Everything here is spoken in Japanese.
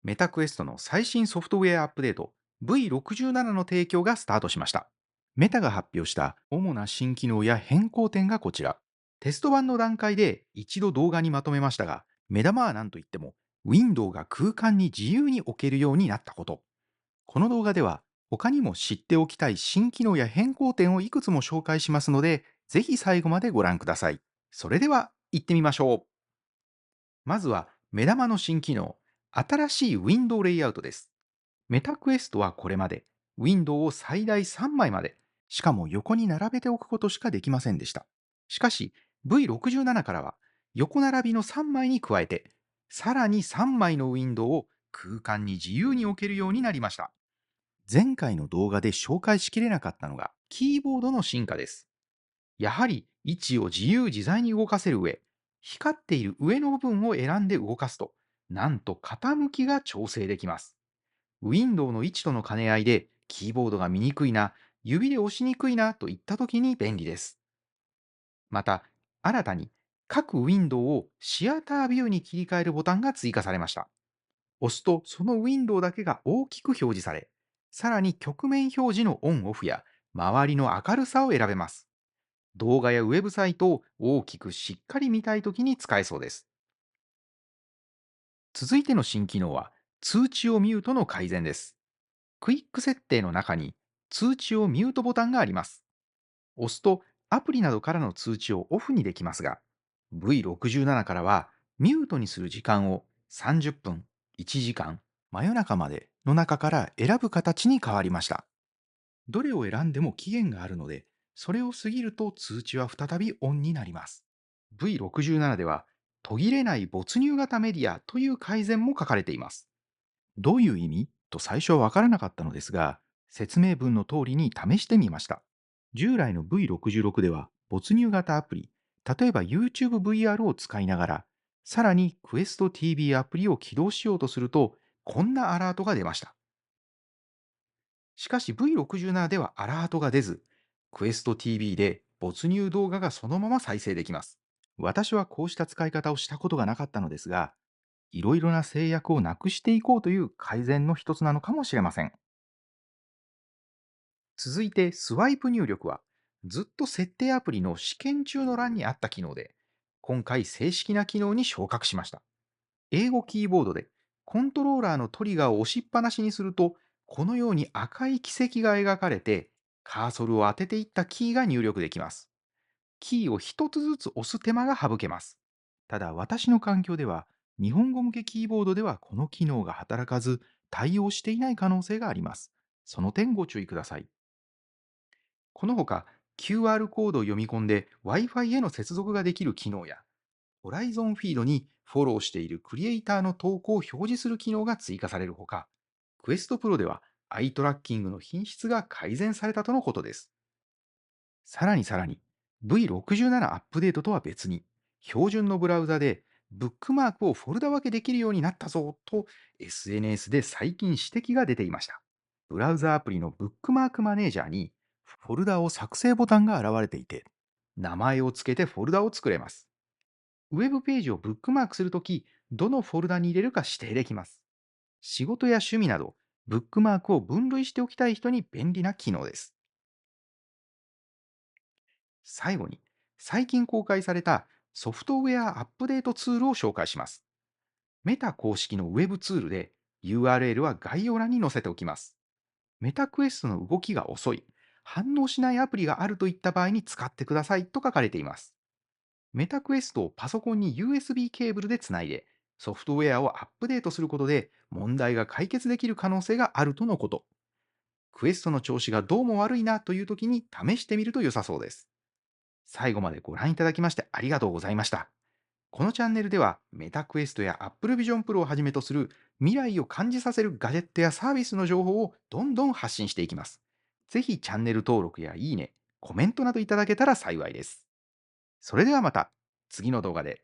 メタクエストの最新ソフトウェアアップデート V67 の提供がスタートしました。メタが発表した主な新機能や変更点がこちら。テスト版の段階で一度動画にまとめましたが、目玉は何といっても、ウィンドウが空間に自由に置けるようになったこと。この動画では、他にも知っておきたい新機能や変更点をいくつも紹介しますので、ぜひ最後までご覧ください。それでは、行ってみましょう。まずは、目玉の新機能、新しいウィンドウレイアウトです。メタクエストはこれまで、ウィンドウを最大3枚まで、しかも横に並べておくことしかできませんでした。しかし、V67 からは、横並びの3枚に加えて、さらに3枚のウィンドウを空間に自由に置けるようになりました。前回の動画で紹介しきれなかったのが、キーボードの進化です。やはり位置を自由自在に動かせる上、光っている上の部分を選んで動かすと、なんと傾きが調整できます。ウィンドウの位置との兼ね合いで、キーボードが見にくいな、指で押しにくいなといった時に便利です。また、新たに各ウィンドウをシアタービューに切り替えるボタンが追加されました。押すとそのウィンドウだけが大きく表示され、さらに曲面表示のオンオフや周りの明るさを選べます。動画やウェブサイトを大きくしっかり見たいときに使えそうです。続いての新機能は、通知をミュートの改善です。クイック設定の中に通知をミュートボタンがあります。押すとアプリなどからの通知をオフにできますが、V67 からはミュートにする時間を30分、1時間、真夜中までの中から選ぶ形に変わりました。どれを選んでも期限があるので、それを過ぎると通知は再びオンになります。V67 では、途切れない没入型メディアという改善も書かれています。どういう意味と最初はわからなかったのですが、説明文の通りに試してみました。従来の V66 では、没入型アプリ、例えば YouTube VR を使いながら、さらに Quest TV アプリを起動しようとすると、こんなアラートが出ました。しかし V67 ではアラートが出ず、Quest TV で没入動画がそのまま再生できます。私はこうした使い方をしたことがなかったのですが、いろいろな制約をなくしていこうという改善の一つなのかもしれません。続いてスワイプ入力は、ずっと設定アプリの試験中の欄にあった機能で、今回正式な機能に昇格しました。英語キーボードでコントローラーのトリガーを押しっぱなしにすると、このように赤い軌跡が描かれて、カーソルを当てていったキーが入力できます。キーを一つずつ押す手間が省けます。ただ私の環境では、日本語向けキーボードではこの機能が働かず、対応していない可能性があります。その点ご注意ください。このほか、QR コードを読み込んで Wi-Fi への接続ができる機能や、ホライゾンフィードにフォローしているクリエイターの投稿を表示する機能が追加されるほか、Quest Pro ではアイトラッキングの品質が改善されたとのことです。さらに、V67 アップデートとは別に、標準のブラウザでブックマークをフォルダ分けできるようになったぞと SNS で最近指摘が出ていました。ブラウザアプリのブックマークマネージャーにフォルダを作成ボタンが現れていて、名前を付けてフォルダを作れます。ウェブページをブックマークするとき、どのフォルダに入れるか指定できます。仕事や趣味など、ブックマークを分類しておきたい人に便利な機能です。最後に、最近公開されたソフトウェアアップデートツールを紹介します。メタ公式のウェブツールで URL は概要欄に載せておきます。メタクエストの動きが遅い、反応しないアプリがあるといった場合に使ってくださいと書かれています。メタクエストをパソコンに USB ケーブルでつないで、ソフトウェアをアップデートすることで問題が解決できる可能性があるとのこと。クエストの調子がどうも悪いなという時に試してみると良さそうです。最後までご覧いただきましてありがとうございました。このチャンネルではメタクエストや Apple Vision Pro をはじめとする未来を感じさせるガジェットやサービスの情報をどんどん発信していきます。ぜひチャンネル登録やいいね、コメントなどいただけたら幸いです。それではまた次の動画で